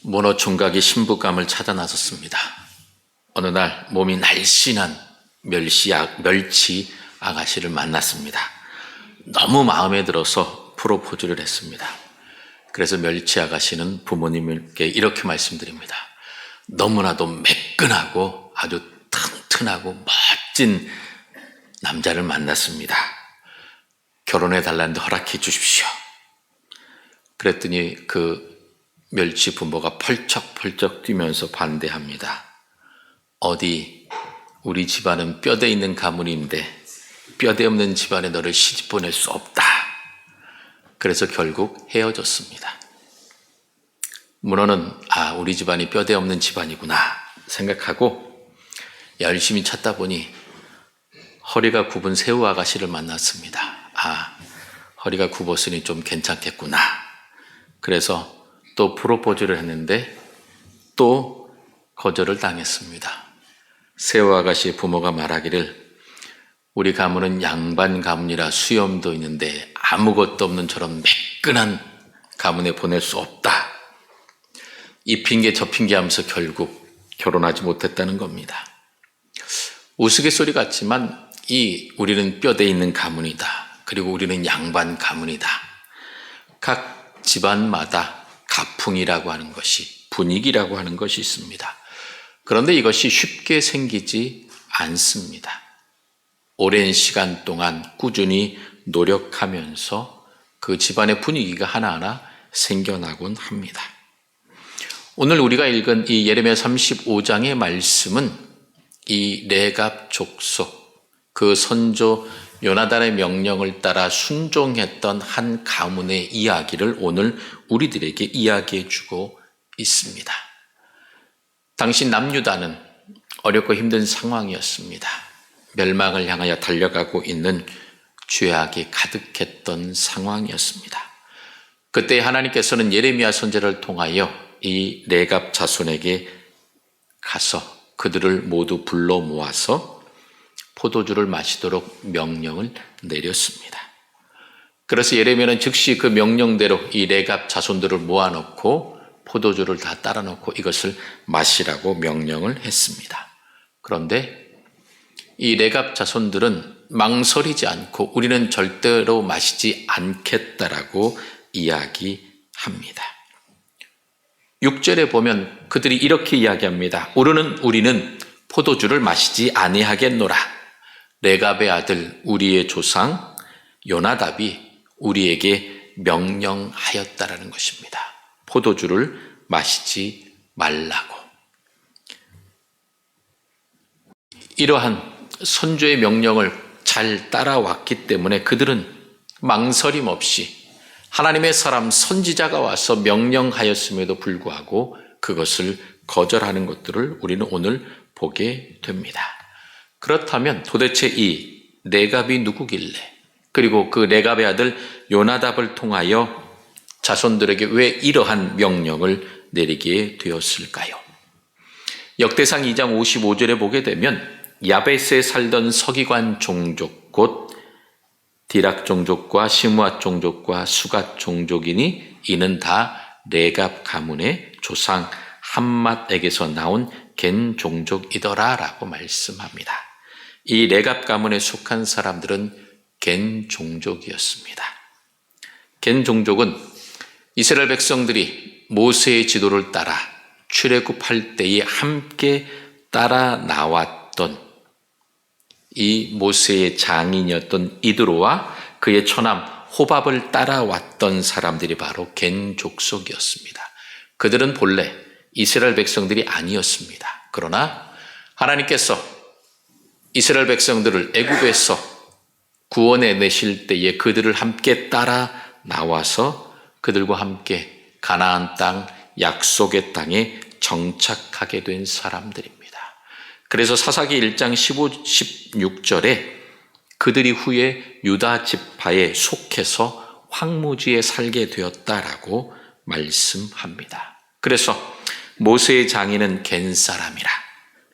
모노 총각이 신부감을 찾아 나섰습니다. 어느 날 몸이 날씬한 멸치 아가씨를 만났습니다. 너무 마음에 들어서 프로포즈를 했습니다. 그래서 멸치 아가씨는 부모님께 이렇게 말씀드립니다. 너무나도 매끈하고 아주 튼튼하고 멋진 남자를 만났습니다. 결혼해 달라는데 허락해 주십시오. 그랬더니 그 멸치 부모가 펄쩍펄쩍 뛰면서 반대합니다. 어디 우리 집안은 뼈대 있는 가문인데 뼈대 없는 집안에 너를 시집 보낼 수 없다. 그래서 결국 헤어졌습니다. 문어는 우리 집안이 뼈대 없는 집안이구나 생각하고 열심히 찾다 보니 허리가 굽은 새우 아가씨를 만났습니다. 허리가 굽었으니 좀 괜찮겠구나. 그래서 또 프로포즈를 했는데 또 거절을 당했습니다. 새우 아가씨 부모가 말하기를 우리 가문은 양반 가문이라 수염도 있는데 아무것도 없는 저런 매끈한 가문에 보낼 수 없다. 이 핑계 저 핑계 하면서 결국 결혼하지 못했다는 겁니다. 우스갯소리 같지만 우리는 뼈대 있는 가문이다. 그리고 우리는 양반 가문이다. 각 집안마다 가풍이라고 하는 것이, 분위기라고 하는 것이 있습니다. 그런데 이것이 쉽게 생기지 않습니다. 오랜 시간 동안 꾸준히 노력하면서 그 집안의 분위기가 하나하나 생겨나곤 합니다. 오늘 우리가 읽은 이 예레미야 35장의 말씀은 이 레갑 족속, 그 선조 요나단의 명령을 따라 순종했던 한 가문의 이야기를 오늘 우리들에게 이야기해 주고 있습니다. 당시 남유다는 어렵고 힘든 상황이었습니다. 멸망을 향하여 달려가고 있는 죄악이 가득했던 상황이었습니다. 그때 하나님께서는 예레미야 선지자를 통하여 이 레갑 자손에게 가서 그들을 모두 불러 모아서 포도주를 마시도록 명령을 내렸습니다. 그래서 예레미야는 즉시 그 명령대로 이 레갑 자손들을 모아놓고 포도주를 다 따라놓고 이것을 마시라고 명령을 했습니다. 그런데 이 레갑 자손들은 망설이지 않고 우리는 절대로 마시지 않겠다라고 이야기합니다. 6절에 보면 그들이 이렇게 이야기합니다. 우리는 포도주를 마시지 아니하겠노라. 레갑의 아들 우리의 조상 요나답이 우리에게 명령하였다라는 것입니다. 포도주를 마시지 말라고. 이러한 선조의 명령을 잘 따라왔기 때문에 그들은 망설임 없이 하나님의 사람 선지자가 와서 명령하였음에도 불구하고 그것을 거절하는 것들을 우리는 오늘 보게 됩니다. 그렇다면 도대체 이 레갑이 누구길래, 그리고 그 레갑의 아들 요나답을 통하여 자손들에게 왜 이러한 명령을 내리게 되었을까요? 역대상 2장 55절에 보게 되면 야베스에 살던 서기관 종족 곧 디락 종족과 시므앗 종족과 수갓 종족이니 이는 다 레갑 가문의 조상 함맛에게서 나온 겐 종족이더라 라고 말씀합니다. 이 레갑 가문에 속한 사람들은 겐 종족이었습니다. 겐 종족은 이스라엘 백성들이 모세의 지도를 따라 출애굽할 때에 함께 따라 나왔던 이 모세의 장인이었던 이드로와 그의 처남 호밥을 따라왔던 사람들이 바로 겐 족속이었습니다. 그들은 본래 이스라엘 백성들이 아니었습니다. 그러나 하나님께서 이스라엘 백성들을 애굽에서 구원해 내실 때에 그들을 함께 따라 나와서 그들과 함께 가나안 땅 약속의 땅에 정착하게 된 사람들입니다. 그래서 사사기 1장 15, 16절에 그들이 후에 유다 지파에 속해서 황무지에 살게 되었다라고 말씀합니다. 그래서 모세의 장인은 겐 사람이라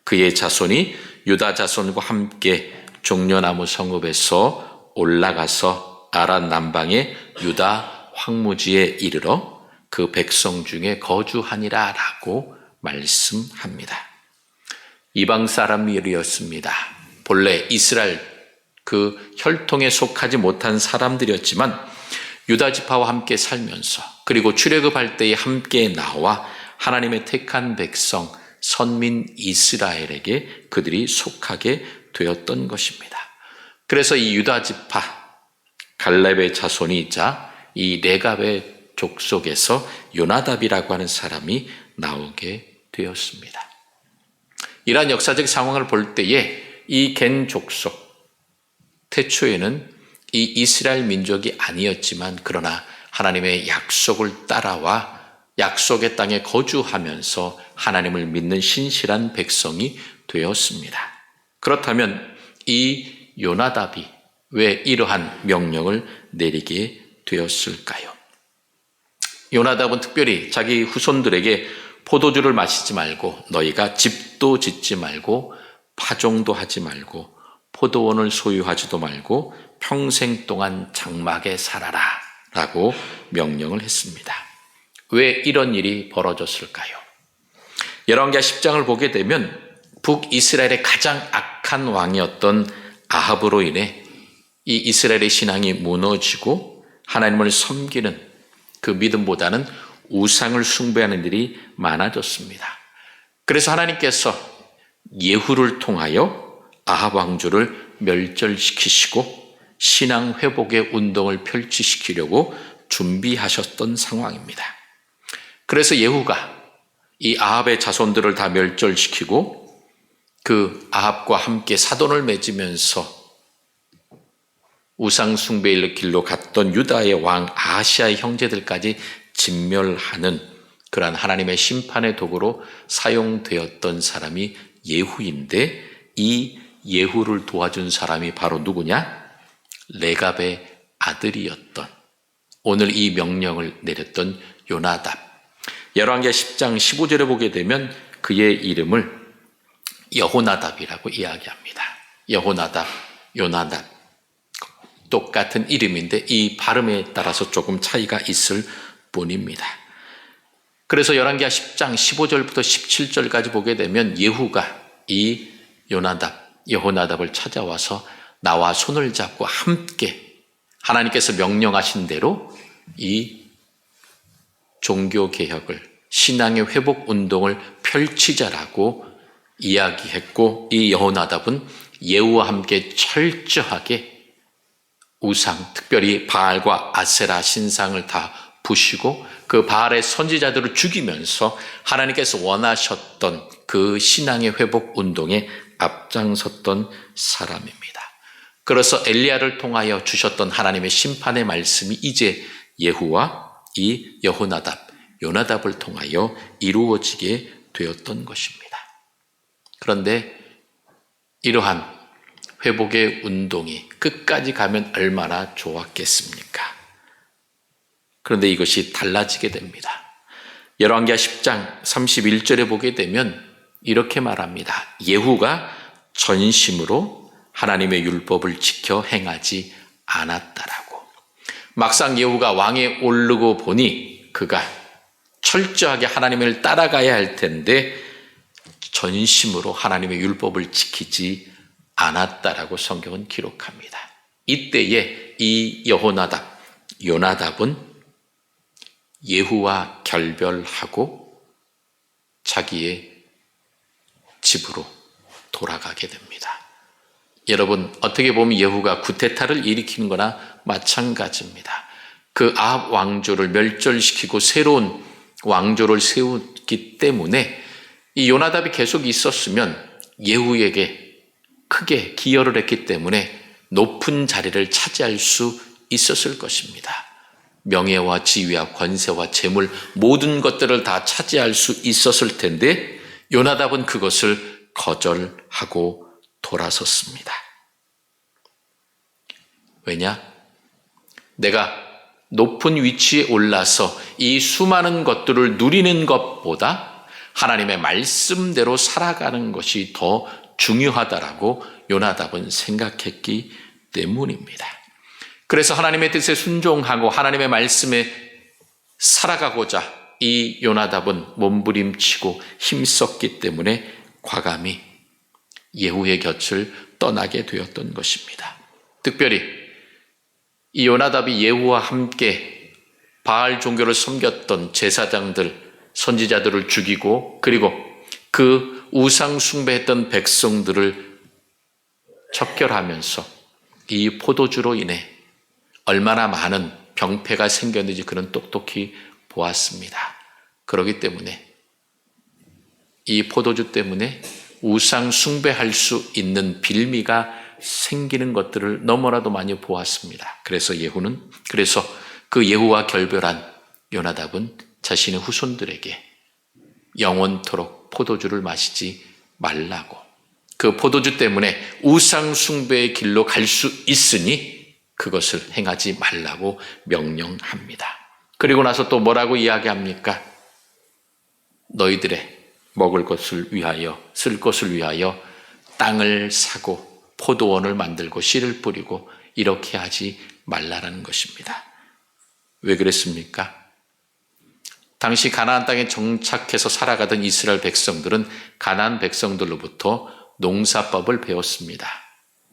그의 자손이 유다 자손과 함께 종려나무 성읍에서 올라가서 아란 남방의 유다 황무지에 이르러 그 백성 중에 거주하니라 라고 말씀합니다. 이방 사람들이었습니다. 본래 이스라엘 그 혈통에 속하지 못한 사람들이었지만 유다 지파와 함께 살면서 그리고 출애굽할 때에 함께 나와 하나님의 택한 백성 선민 이스라엘에게 그들이 속하게 되었던 것입니다. 그래서 이 유다 지파 갈렙의 자손이자 이 레갑의 족속에서 요나답이라고 하는 사람이 나오게 되었습니다. 이러한 역사적 상황을 볼 때에 이 겐 족속, 태초에는 이 이스라엘 민족이 아니었지만 그러나 하나님의 약속을 따라와 약속의 땅에 거주하면서 하나님을 믿는 신실한 백성이 되었습니다. 그렇다면 이 요나답이 왜 이러한 명령을 내리게 되었을까요? 요나답은 특별히 자기 후손들에게 포도주를 마시지 말고 너희가 집도 짓지 말고 파종도 하지 말고 포도원을 소유하지도 말고 평생 동안 장막에 살아라 라고 명령을 했습니다. 왜 이런 일이 벌어졌을까요? 열왕기하 10장을 보게 되면 북이스라엘의 가장 악한 왕이었던 아합으로 인해 이 이스라엘의 신앙이 무너지고 하나님을 섬기는 그 믿음보다는 우상을 숭배하는 일이 많아졌습니다. 그래서 하나님께서 예후를 통하여 아합 왕조를 멸절시키시고 신앙 회복의 운동을 펼치시키려고 준비하셨던 상황입니다. 그래서 예후가 이 아합의 자손들을 다 멸절시키고 그 아합과 함께 사돈을 맺으면서 우상 숭배의 길로 갔던 유다의 왕 아하시아의 형제들까지 진멸하는 그러한 하나님의 심판의 도구로 사용되었던 사람이 예후인데 이 예후를 도와준 사람이 바로 누구냐? 레갑의 아들이었던 오늘 이 명령을 내렸던 요나답. 열왕기하 10장 15절에 보게 되면 그의 이름을 여호나답이라고 이야기합니다. 여호나답, 요나답 똑같은 이름인데 이 발음에 따라서 조금 차이가 있을 뿐입니다. 그래서 열왕기하 10장 15절부터 17절까지 보게 되면 예후가 이 여호나답을 찾아와서 나와 손을 잡고 함께 하나님께서 명령하신 대로 이 종교개혁을 신앙의 회복 운동을 펼치자라고 이야기했고 이 여호나답은 예후와 함께 철저하게 우상, 특별히 바알과 아세라 신상을 다 부시고 그 바알의 선지자들을 죽이면서 하나님께서 원하셨던 그 신앙의 회복 운동에 앞장섰던 사람입니다. 그래서 엘리야를 통하여 주셨던 하나님의 심판의 말씀이 이제 예후와 이 여호나답, 요나답을 통하여 이루어지게 되었던 것입니다. 그런데 이러한 회복의 운동이 끝까지 가면 얼마나 좋았겠습니까? 그런데 이것이 달라지게 됩니다. 열왕기하 10장 31절에 보게 되면 이렇게 말합니다. 예후가 전심으로 하나님의 율법을 지켜 행하지 않았다라고. 막상 예후가 왕에 오르고 보니 그가 철저하게 하나님을 따라가야 할 텐데 전심으로 하나님의 율법을 지키지 않았다라고 성경은 기록합니다. 이때에 이 여호나답, 요나답은 예후와 결별하고 자기의 집으로 돌아가게 됩니다. 여러분, 어떻게 보면 예후가 쿠데타를 일으키는 거나 마찬가지입니다. 그 아합 왕조를 멸절시키고 새로운 왕조를 세웠기 때문에 이 요나답이 계속 있었으면 예후에게 크게 기여를 했기 때문에 높은 자리를 차지할 수 있었을 것입니다. 명예와 지위와 권세와 재물 모든 것들을 다 차지할 수 있었을 텐데 요나답은 그것을 거절하고 돌아섰습니다. 왜냐? 내가 높은 위치에 올라서 이 수많은 것들을 누리는 것보다 하나님의 말씀대로 살아가는 것이 더 중요하다라고 요나답은 생각했기 때문입니다. 그래서 하나님의 뜻에 순종하고 하나님의 말씀에 살아가고자 이 요나답은 몸부림치고 힘썼기 때문에 과감히 예후의 곁을 떠나게 되었던 것입니다. 특별히 이 요나답이 예후와 함께 바알 종교를 섬겼던 제사장들, 선지자들을 죽이고 그리고 그 우상 숭배했던 백성들을 척결하면서 이 포도주로 인해 얼마나 많은 병폐가 생겼는지 그는 똑똑히 보았습니다. 그렇기 때문에 이 포도주 때문에 우상 숭배할 수 있는 빌미가 생기는 것들을 너무나도 많이 보았습니다. 그래서 그 예후와 결별한 요나답은 자신의 후손들에게 영원토록 포도주를 마시지 말라고, 그 포도주 때문에 우상 숭배의 길로 갈 수 있으니 그것을 행하지 말라고 명령합니다. 그리고 나서 또 뭐라고 이야기합니까? 너희들의 먹을 것을 위하여, 쓸 것을 위하여 땅을 사고 포도원을 만들고 씨를 뿌리고 이렇게 하지 말라라는 것입니다. 왜 그랬습니까? 당시 가나안 땅에 정착해서 살아가던 이스라엘 백성들은 가나안 백성들로부터 농사법을 배웠습니다.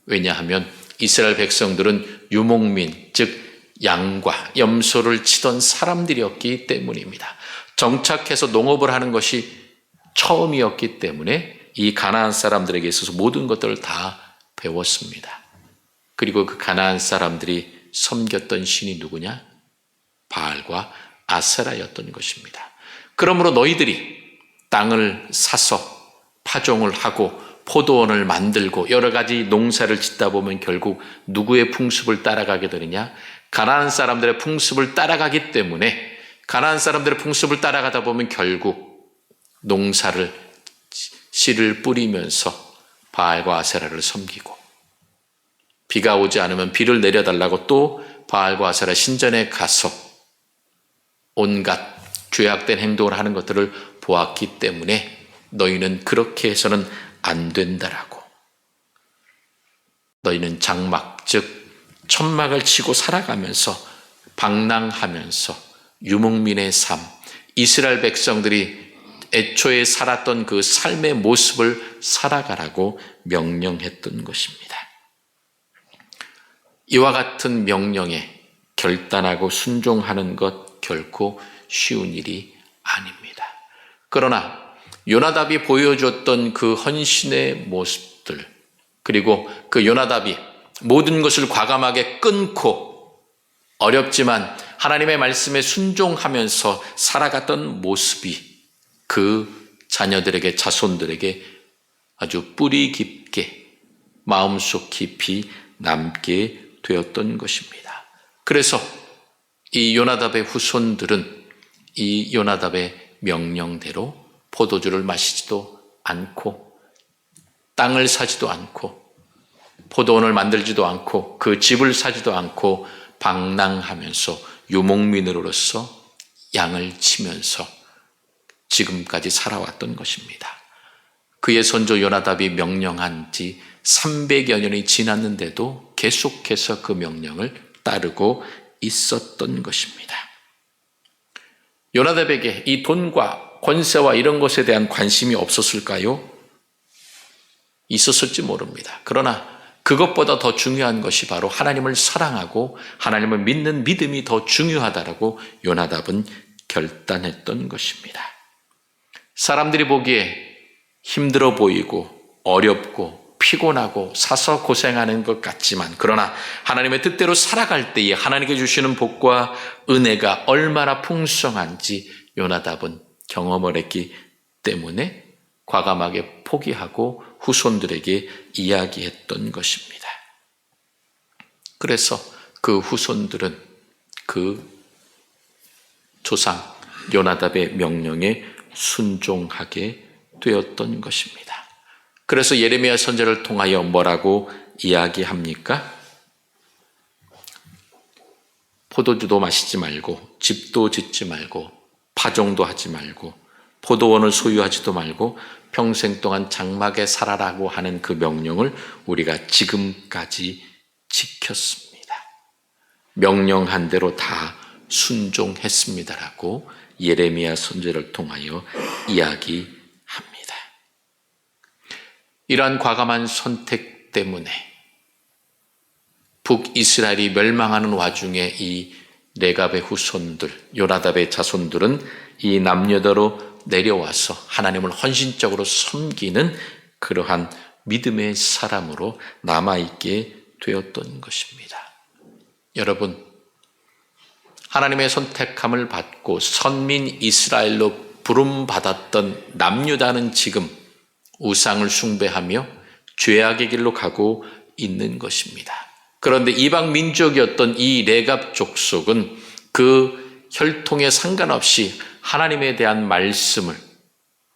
왜냐하면 이스라엘 백성들은 유목민, 즉 양과 염소를 치던 사람들이었기 때문입니다. 정착해서 농업을 하는 것이 처음이었기 때문에 이 가나안 사람들에게 있어서 모든 것들을 다 배웠습니다. 그리고 그 가나안 사람들이 섬겼던 신이 누구냐? 바알과 아세라였던 것입니다. 그러므로 너희들이 땅을 사서 파종을 하고 포도원을 만들고 여러 가지 농사를 짓다 보면 결국 누구의 풍습을 따라가게 되느냐? 가나안 사람들의 풍습을 따라가기 때문에 가나안 사람들의 풍습을 따라가다 보면 결국 농사를 씨를 뿌리면서 바알과 아세라를 섬기고 비가 오지 않으면 비를 내려달라고 또 바알과 아세라 신전에 가서 온갖 죄악된 행동을 하는 것들을 보았기 때문에 너희는 그렇게 해서는 안 된다라고. 너희는 장막, 즉 천막을 치고 살아가면서 방랑하면서 유목민의 삶, 이스라엘 백성들이 애초에 살았던 그 삶의 모습을 살아가라고 명령했던 것입니다. 이와 같은 명령에 결단하고 순종하는 것 결코 쉬운 일이 아닙니다. 그러나 요나답이 보여줬던 그 헌신의 모습들, 그리고 그 요나답이 모든 것을 과감하게 끊고 어렵지만 하나님의 말씀에 순종하면서 살아갔던 모습이 그 자녀들에게, 자손들에게 아주 뿌리 깊게 마음속 깊이 남게 되었던 것입니다. 그래서 이 요나답의 후손들은 이 요나답의 명령대로 포도주를 마시지도 않고 땅을 사지도 않고 포도원을 만들지도 않고 그 집을 사지도 않고 방랑하면서 유목민으로서 양을 치면서 지금까지 살아왔던 것입니다. 그의 선조 요나답이 명령한 지 300여 년이 지났는데도 계속해서 그 명령을 따르고 있었던 것입니다. 요나답에게 이 돈과 권세와 이런 것에 대한 관심이 없었을까요? 있었을지 모릅니다. 그러나 그것보다 더 중요한 것이 바로 하나님을 사랑하고 하나님을 믿는 믿음이 더 중요하다라고 요나답은 결단했던 것입니다. 사람들이 보기에 힘들어 보이고 어렵고 피곤하고 사서 고생하는 것 같지만 그러나 하나님의 뜻대로 살아갈 때에 하나님께 주시는 복과 은혜가 얼마나 풍성한지 요나답은 경험을 했기 때문에 과감하게 포기하고 후손들에게 이야기했던 것입니다. 그래서 그 후손들은 그 조상 요나답의 명령에 순종하게 되었던 것입니다. 그래서 예레미야 선지자를 통하여 뭐라고 이야기합니까? 포도주도 마시지 말고 집도 짓지 말고 파종도 하지 말고 포도원을 소유하지도 말고 평생 동안 장막에 살아라고 하는 그 명령을 우리가 지금까지 지켰습니다. 명령한 대로 다 순종했습니다라고 예레미야 선지자를 통하여 이야기합니다. 이러한 과감한 선택 때문에 북이스라엘이 멸망하는 와중에 이 레갑의 후손들, 요나답의 자손들은 이 남유다로 내려와서 하나님을 헌신적으로 섬기는 그러한 믿음의 사람으로 남아있게 되었던 것입니다. 여러분, 하나님의 선택함을 받고 선민 이스라엘로 부름받았던 남유다는 지금 우상을 숭배하며 죄악의 길로 가고 있는 것입니다. 그런데 이방 민족이었던 이 레갑 족속은 그 혈통에 상관없이 하나님에 대한 말씀을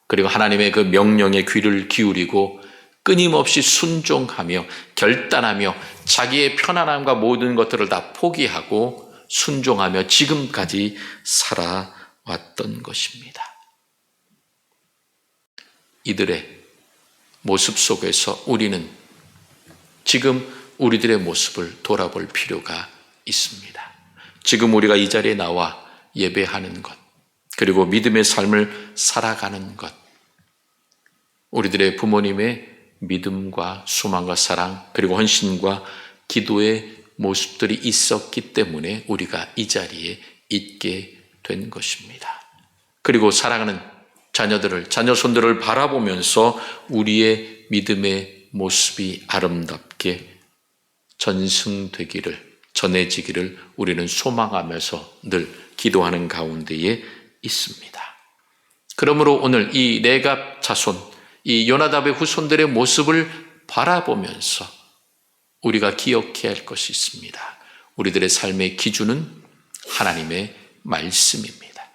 그리고 하나님의 그 명령에 귀를 기울이고 끊임없이 순종하며 결단하며 자기의 편안함과 모든 것들을 다 포기하고 순종하며 지금까지 살아왔던 것입니다. 이들의 모습 속에서 우리는 지금 우리들의 모습을 돌아볼 필요가 있습니다. 지금 우리가 이 자리에 나와 예배하는 것, 그리고 믿음의 삶을 살아가는 것, 우리들의 부모님의 믿음과 소망과 사랑, 그리고 헌신과 기도의 모습들이 있었기 때문에 우리가 이 자리에 있게 된 것입니다. 그리고 사랑하는 자녀들을, 자녀손들을 바라보면서 우리의 믿음의 모습이 아름답게 전승되기를, 전해지기를 우리는 소망하면서 늘 기도하는 가운데에 있습니다. 그러므로 오늘 이 레갑 자손, 이 요나답의 후손들의 모습을 바라보면서 우리가 기억해야 할 것이 있습니다. 우리들의 삶의 기준은 하나님의 말씀입니다.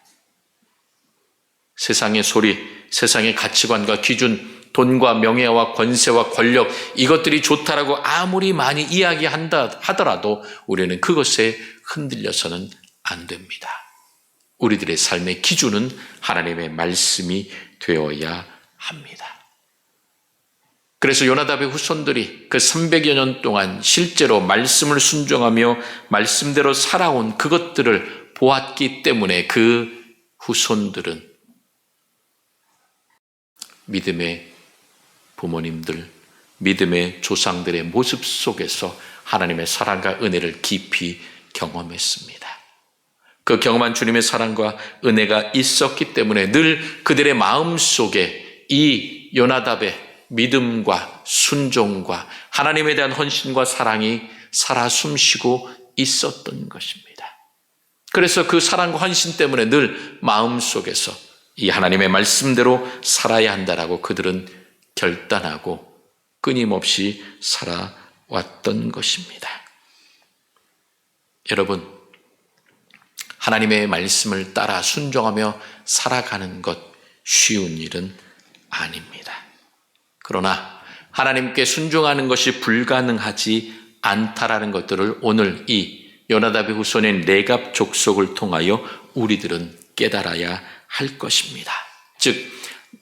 세상의 소리, 세상의 가치관과 기준, 돈과 명예와 권세와 권력, 이것들이 좋다라고 아무리 많이 이야기한다 하더라도 우리는 그것에 흔들려서는 안 됩니다. 우리들의 삶의 기준은 하나님의 말씀이 되어야 합니다. 그래서 요나답의 후손들이 그 300여 년 동안 실제로 말씀을 순종하며 말씀대로 살아온 그것들을 보았기 때문에 그 후손들은 믿음의 부모님들, 믿음의 조상들의 모습 속에서 하나님의 사랑과 은혜를 깊이 경험했습니다. 그 경험한 주님의 사랑과 은혜가 있었기 때문에 늘 그들의 마음 속에 이 요나답의 믿음과 순종과 하나님에 대한 헌신과 사랑이 살아 숨쉬고 있었던 것입니다. 그래서 그 사랑과 헌신 때문에 늘 마음 속에서 이 하나님의 말씀대로 살아야 한다라고 그들은 결단하고 끊임없이 살아왔던 것입니다. 여러분, 하나님의 말씀을 따라 순종하며 살아가는 것 쉬운 일은 아닙니다. 그러나 하나님께 순종하는 것이 불가능하지 않다라는 것들을 오늘 이 요나답의 후손인 레갑 족속을 통하여 우리들은 깨달아야 할 것입니다. 즉,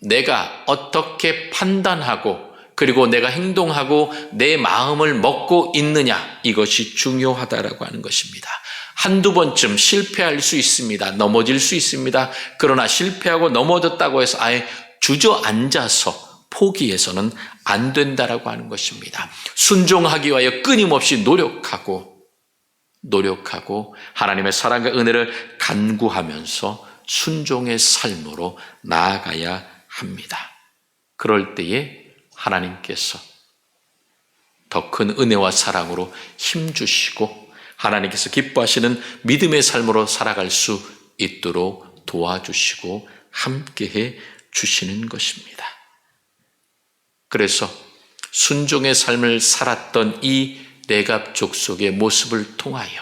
내가 어떻게 판단하고 그리고 내가 행동하고 내 마음을 먹고 있느냐, 이것이 중요하다라고 하는 것입니다. 한두 번쯤 실패할 수 있습니다. 넘어질 수 있습니다. 그러나 실패하고 넘어졌다고 해서 아예 주저앉아서 포기해서는 안 된다라고 하는 것입니다. 순종하기 위하여 끊임없이 노력하고 하나님의 사랑과 은혜를 간구하면서 순종의 삶으로 나아가야 합니다. 그럴 때에 하나님께서 더 큰 은혜와 사랑으로 힘주시고 하나님께서 기뻐하시는 믿음의 삶으로 살아갈 수 있도록 도와주시고 함께해 주시는 것입니다. 그래서 순종의 삶을 살았던 이 레갑 족속의 모습을 통하여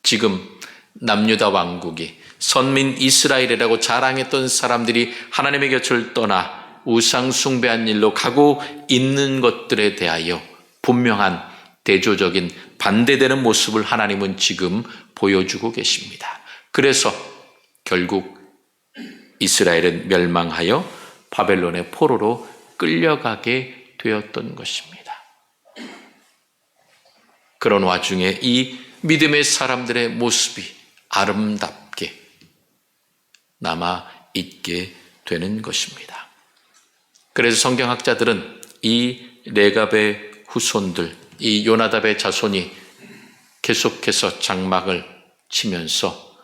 지금 남유다 왕국이 선민 이스라엘이라고 자랑했던 사람들이 하나님의 곁을 떠나 우상 숭배한 일로 가고 있는 것들에 대하여 분명한 대조적인 반대되는 모습을 하나님은 지금 보여주고 계십니다. 그래서 결국 이스라엘은 멸망하여 바벨론의 포로로 끌려가게 되었던 것입니다. 그런 와중에 이 믿음의 사람들의 모습이 아름답게 남아 있게 되는 것입니다. 그래서 성경학자들은 이 레갑의 후손들, 이 요나답의 자손이 계속해서 장막을 치면서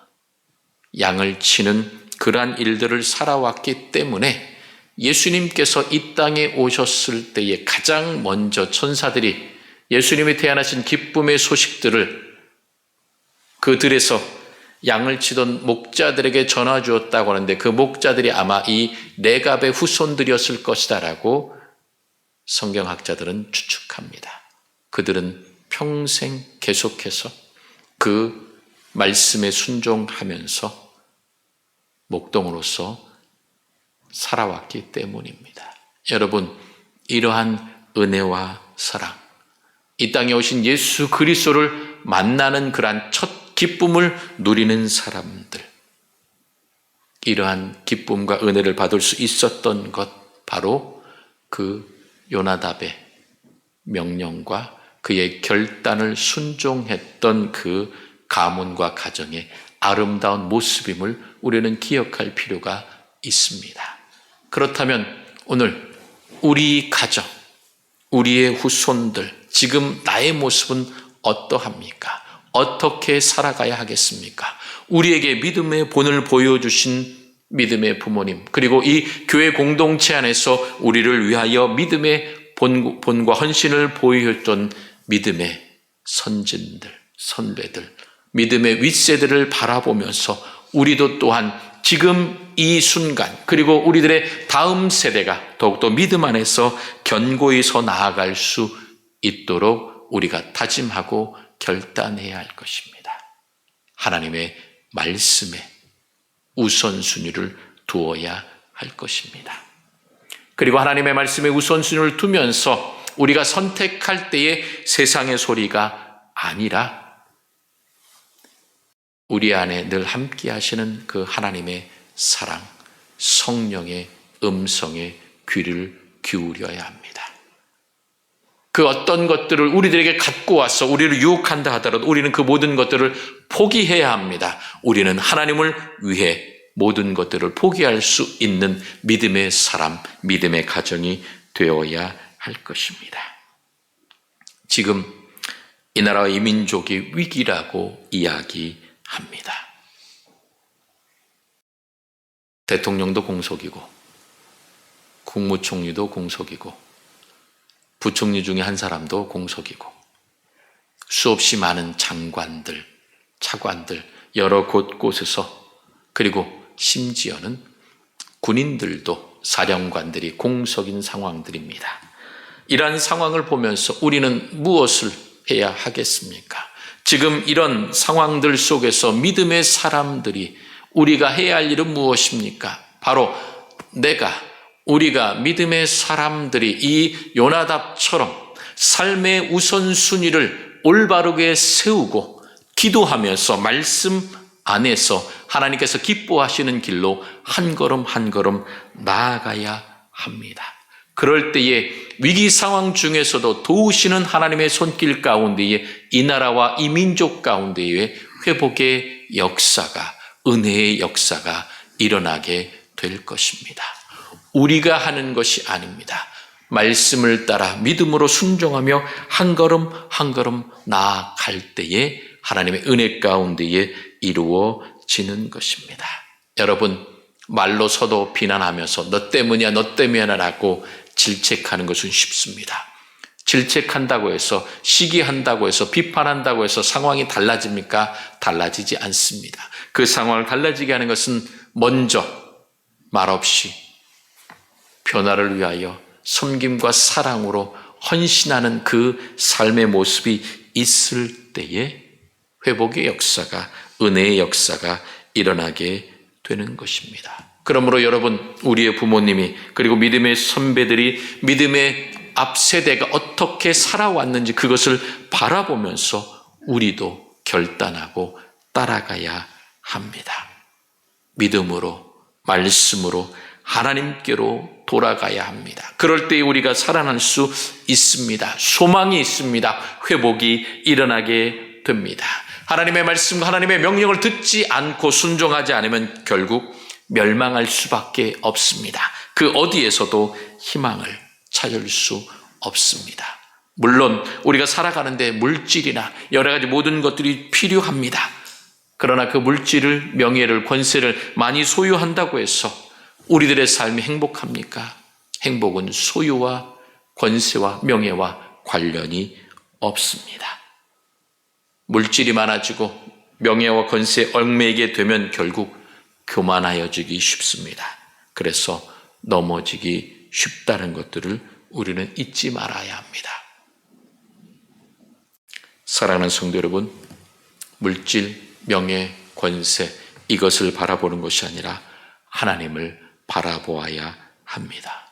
양을 치는 그러한 일들을 살아왔기 때문에 예수님께서 이 땅에 오셨을 때에 가장 먼저 천사들이 예수님이 태어나신 기쁨의 소식들을 그 들에서 양을 치던 목자들에게 전화 주었다고 하는데 그 목자들이 아마 이 레갑의 후손들이었을 것이다라고 성경학자들은 추측합니다. 그들은 평생 계속해서 그 말씀에 순종하면서 목동으로서 살아왔기 때문입니다. 여러분, 이러한 은혜와 사랑, 이 땅에 오신 예수 그리스도를 만나는 그러한 첫 기쁨을 누리는 사람들, 이러한 기쁨과 은혜를 받을 수 있었던 것, 바로 그 요나답의 명령과 그의 결단을 순종했던 그 가문과 가정의 아름다운 모습임을 우리는 기억할 필요가 있습니다. 그렇다면 오늘 우리 가정, 우리의 후손들, 지금 나의 모습은 어떠합니까? 어떻게 살아가야 하겠습니까? 우리에게 믿음의 본을 보여주신 믿음의 부모님, 그리고 이 교회 공동체 안에서 우리를 위하여 믿음의 본과 헌신을 보여줬던 믿음의 선진들, 선배들, 믿음의 윗세대를 바라보면서 우리도 또한 지금 이 순간, 그리고 우리들의 다음 세대가 더욱더 믿음 안에서 견고히 서 나아갈 수 있도록 우리가 다짐하고 결단해야 할 것입니다. 하나님의 말씀에 우선순위를 두어야 할 것입니다. 그리고 하나님의 말씀에 우선순위를 두면서 우리가 선택할 때에 세상의 소리가 아니라 우리 안에 늘 함께 하시는 그 하나님의 사랑, 성령의 음성에 귀를 기울여야 합니다. 그 어떤 것들을 우리들에게 갖고 와서 우리를 유혹한다 하더라도 우리는 그 모든 것들을 포기해야 합니다. 우리는 하나님을 위해 모든 것들을 포기할 수 있는 믿음의 사람, 믿음의 가정이 되어야 할 것입니다. 지금 이 나라와 이 민족이 위기라고 이야기합니다. 대통령도 공석이고 국무총리도 공석이고 부총리 중에 한 사람도 공석이고 수없이 많은 장관들, 차관들 여러 곳곳에서, 그리고 심지어는 군인들도 사령관들이 공석인 상황들입니다. 이러한 상황을 보면서 우리는 무엇을 해야 하겠습니까? 지금 이런 상황들 속에서 믿음의 사람들이 우리가 해야 할 일은 무엇입니까? 바로 우리가 믿음의 사람들이 이 요나답처럼 삶의 우선순위를 올바르게 세우고 기도하면서 말씀 안에서 하나님께서 기뻐하시는 길로 한 걸음 한 걸음 나아가야 합니다. 그럴 때에 위기 상황 중에서도 도우시는 하나님의 손길 가운데에 이 나라와 이 민족 가운데에 회복의 역사가, 은혜의 역사가 일어나게 될 것입니다. 우리가 하는 것이 아닙니다. 말씀을 따라 믿음으로 순종하며 한 걸음 한 걸음 나아갈 때에 하나님의 은혜 가운데에 이루어지는 것입니다. 여러분, 말로서도 비난하면서 너 때문이야 너 때문이야라고 질책하는 것은 쉽습니다. 질책한다고 해서, 시기한다고 해서, 비판한다고 해서 상황이 달라집니까? 달라지지 않습니다. 그 상황을 달라지게 하는 것은 먼저 말없이 변화를 위하여 섬김과 사랑으로 헌신하는 그 삶의 모습이 있을 때에 회복의 역사가, 은혜의 역사가 일어나게 되는 것입니다. 그러므로 여러분, 우리의 부모님이, 그리고 믿음의 선배들이 믿음의 앞세대가 어떻게 살아왔는지 그것을 바라보면서 우리도 결단하고 따라가야 합니다. 믿음으로, 말씀으로 하나님께로 돌아가야 합니다. 그럴 때 우리가 살아날 수 있습니다. 소망이 있습니다. 회복이 일어나게 됩니다. 하나님의 말씀과 하나님의 명령을 듣지 않고 순종하지 않으면 결국 멸망할 수밖에 없습니다. 그 어디에서도 희망을 찾을 수 없습니다. 물론 우리가 살아가는데 물질이나 여러 가지 모든 것들이 필요합니다. 그러나 그 물질을, 명예를, 권세를 많이 소유한다고 해서 우리들의 삶이 행복합니까? 행복은 소유와 권세와 명예와 관련이 없습니다. 물질이 많아지고 명예와 권세에 얽매이게 되면 결국 교만하여지기 쉽습니다. 그래서 넘어지기 쉽다는 것들을 우리는 잊지 말아야 합니다. 사랑하는 성도 여러분, 물질, 명예, 권세 이것을 바라보는 것이 아니라 하나님을 바라보아야 합니다.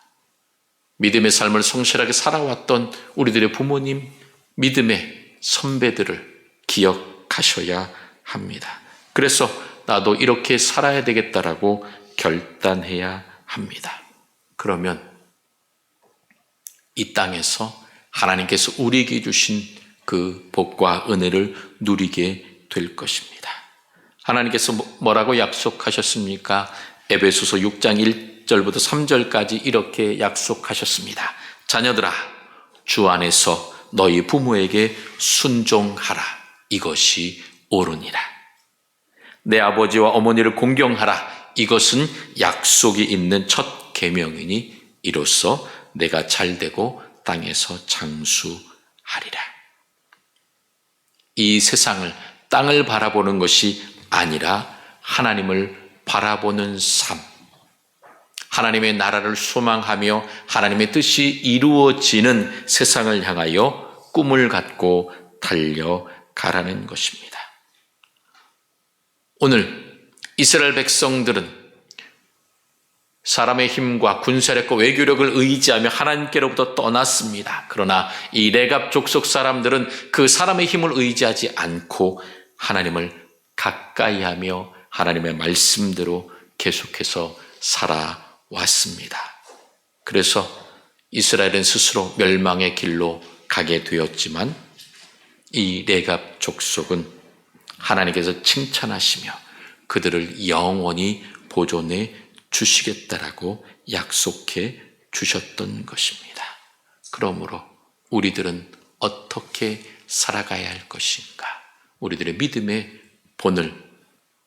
믿음의 삶을 성실하게 살아왔던 우리들의 부모님, 믿음의 선배들을 기억하셔야 합니다. 그래서 나도 이렇게 살아야 되겠다라고 결단해야 합니다. 그러면 이 땅에서 하나님께서 우리에게 주신 그 복과 은혜를 누리게 될 것입니다. 하나님께서 뭐라고 약속하셨습니까? 에베소서 6장 1절부터 3절까지 이렇게 약속하셨습니다. 자녀들아, 주 안에서 너희 부모에게 순종하라. 이것이 옳으니라. 내 아버지와 어머니를 공경하라. 이것은 약속이 있는 첫 계명이니 이로써 내가 잘되고 땅에서 장수하리라. 이 세상을, 땅을 바라보는 것이 아니라 하나님을 바라보는 삶, 하나님의 나라를 소망하며 하나님의 뜻이 이루어지는 세상을 향하여 꿈을 갖고 달려가라는 것입니다. 오늘 이스라엘 백성들은 사람의 힘과 군사력과 외교력을 의지하며 하나님께로부터 떠났습니다. 그러나 이 레갑 족속 사람들은 그 사람의 힘을 의지하지 않고 하나님을 가까이하며 하나님의 말씀대로 계속해서 살아왔습니다. 그래서 이스라엘은 스스로 멸망의 길로 가게 되었지만 이 레갑 족속은 하나님께서 칭찬하시며 그들을 영원히 보존해 주시겠다라고 약속해 주셨던 것입니다. 그러므로 우리들은 어떻게 살아가야 할 것인가? 우리들의 믿음의 본을,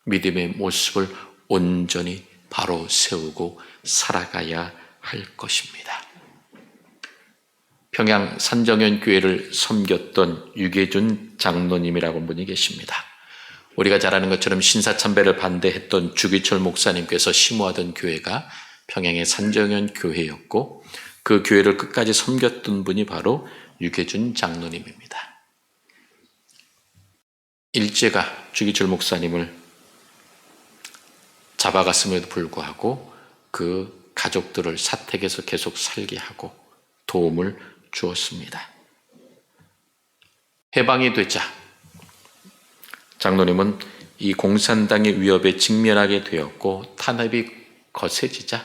믿음의 모습을 온전히 바로 세우고 살아가야 할 것입니다. 평양 산정현 교회를 섬겼던 유계준 장로님이라고 분이 계십니다. 우리가 잘 아는 것처럼 신사참배를 반대했던 주기철 목사님께서 심호하던 교회가 평양의 산정현 교회였고 그 교회를 끝까지 섬겼던 분이 바로 유계준 장로님입니다. 일제가 주기철 목사님을 잡아갔음에도 불구하고 그 가족들을 사택에서 계속 살게 하고 도움을 주었습니다. 해방이 되자 장로님은 이 공산당의 위협에 직면하게 되었고 탄압이 거세지자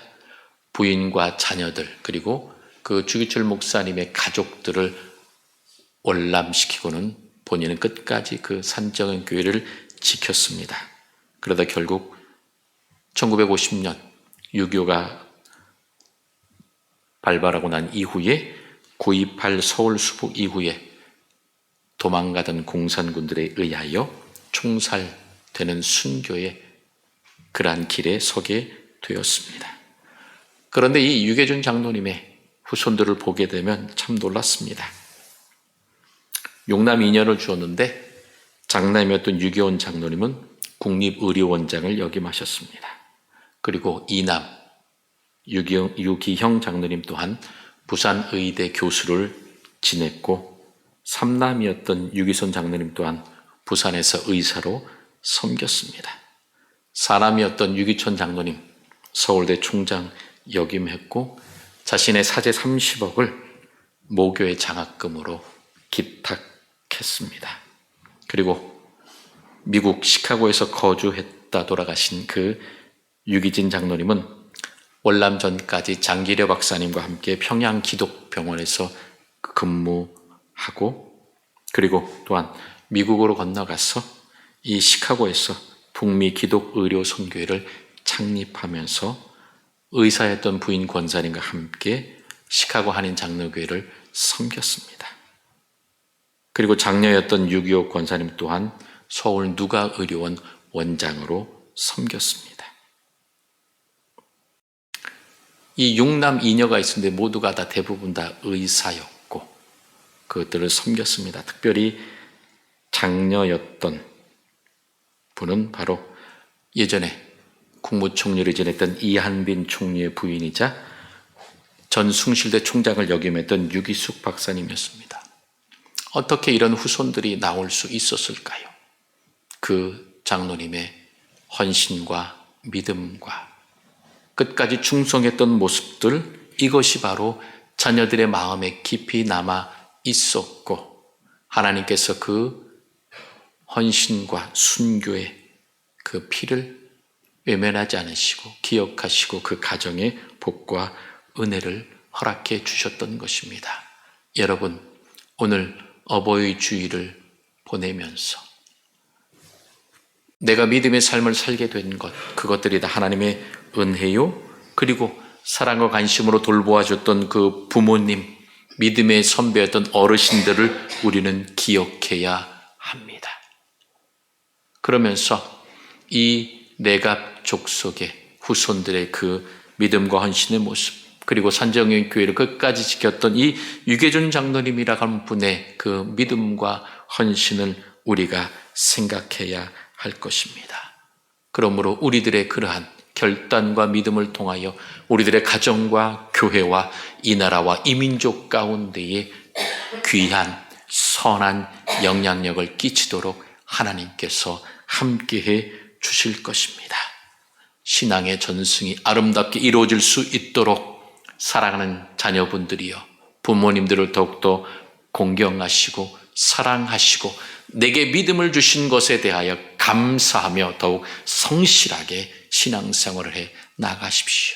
부인과 자녀들 그리고 그 주기철 목사님의 가족들을 월남시키고는 본인은 끝까지 그 산정현 교회를 지켰습니다. 그러다 결국 1950년 6.25가 발발하고 난 이후에 9.28 서울 수복 이후에 도망가던 공산군들에 의하여 총살되는 순교의 그러한 길에 서게 되었습니다. 그런데 이 유계준 장로님의 후손들을 보게 되면 참 놀랐습니다. 용남 2년을 주었는데 장남이었던 유계원 장로님은 국립의료원장을 역임하셨습니다. 그리고 이남 유기형 장로님 또한 부산의대 교수를 지냈고 삼남이었던 유기선 장로님 또한 부산에서 의사로 섬겼습니다. 사남이었던 유기천 장로님 서울대 총장 역임했고 자신의 사재 30억을 모교의 장학금으로 기탁했습니다. 그리고 미국 시카고에서 거주했다 돌아가신 그 유기진 장로님은 월남 전까지 장기려 박사님과 함께 평양 기독병원에서 근무하고 그리고 또한 미국으로 건너가서 이 시카고에서 북미 기독 의료 선교회를 창립하면서 의사였던 부인 권사님과 함께 시카고 한인 장로교회를 섬겼습니다. 그리고 장녀였던 6.25 권사님 또한 서울 누가의료원 원장으로 섬겼습니다. 이 6남 2녀가 있었는데 모두가 다 대부분 다 의사였고 그것들을 섬겼습니다. 특별히 장녀였던 분은 바로 예전에 국무총리를 지냈던 이한빈 총리의 부인이자 전 숭실대 총장을 역임했던 유기숙 박사님이었습니다. 어떻게 이런 후손들이 나올 수 있었을까요? 그 장로님의 헌신과 믿음과 끝까지 충성했던 모습들, 이것이 바로 자녀들의 마음에 깊이 남아 있었고 하나님께서 그 헌신과 순교의 그 피를 외면하지 않으시고 기억하시고 그 가정의 복과 은혜를 허락해 주셨던 것입니다. 여러분, 오늘 어버이 주일을 보내면서 내가 믿음의 삶을 살게 된 것, 그것들이 다 하나님의 은혜요, 그리고 사랑과 관심으로 돌보아줬던 그 부모님, 믿음의 선배였던 어르신들을 우리는 기억해야 합니다. 그러면서 이 내갑 족속의 후손들의 그 믿음과 헌신의 모습, 그리고 산정형 교회를 끝까지 지켰던 이 유계준 장로님이라 하는 분의 그 믿음과 헌신을 우리가 생각해야 할 것입니다. 그러므로 우리들의 그러한 결단과 믿음을 통하여 우리들의 가정과 교회와 이 나라와 이 민족 가운데에 귀한 선한 영향력을 끼치도록 하나님께서 함께해 주실 것입니다. 신앙의 전승이 아름답게 이루어질 수 있도록 사랑하는 자녀분들이여 부모님들을 더욱더 공경하시고 사랑하시고 내게 믿음을 주신 것에 대하여 감사하며 더욱 성실하게 신앙생활을 해 나가십시오.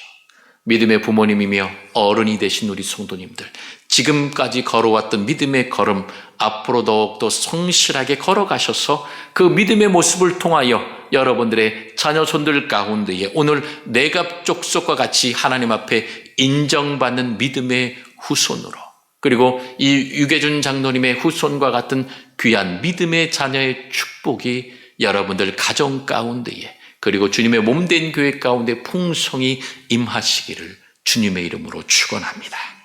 믿음의 부모님이며 어른이 되신 우리 성도님들, 지금까지 걸어왔던 믿음의 걸음 앞으로 더욱더 성실하게 걸어가셔서 그 믿음의 모습을 통하여 여러분들의 자녀손들 가운데에 오늘 내갑 족속과 같이 하나님 앞에 인정받는 믿음의 후손으로, 그리고 이 유계준 장로님의 후손과 같은 귀한 믿음의 자녀의 축복이 여러분들 가정 가운데에, 그리고 주님의 몸된 교회 가운데 풍성히 임하시기를 주님의 이름으로 축원합니다.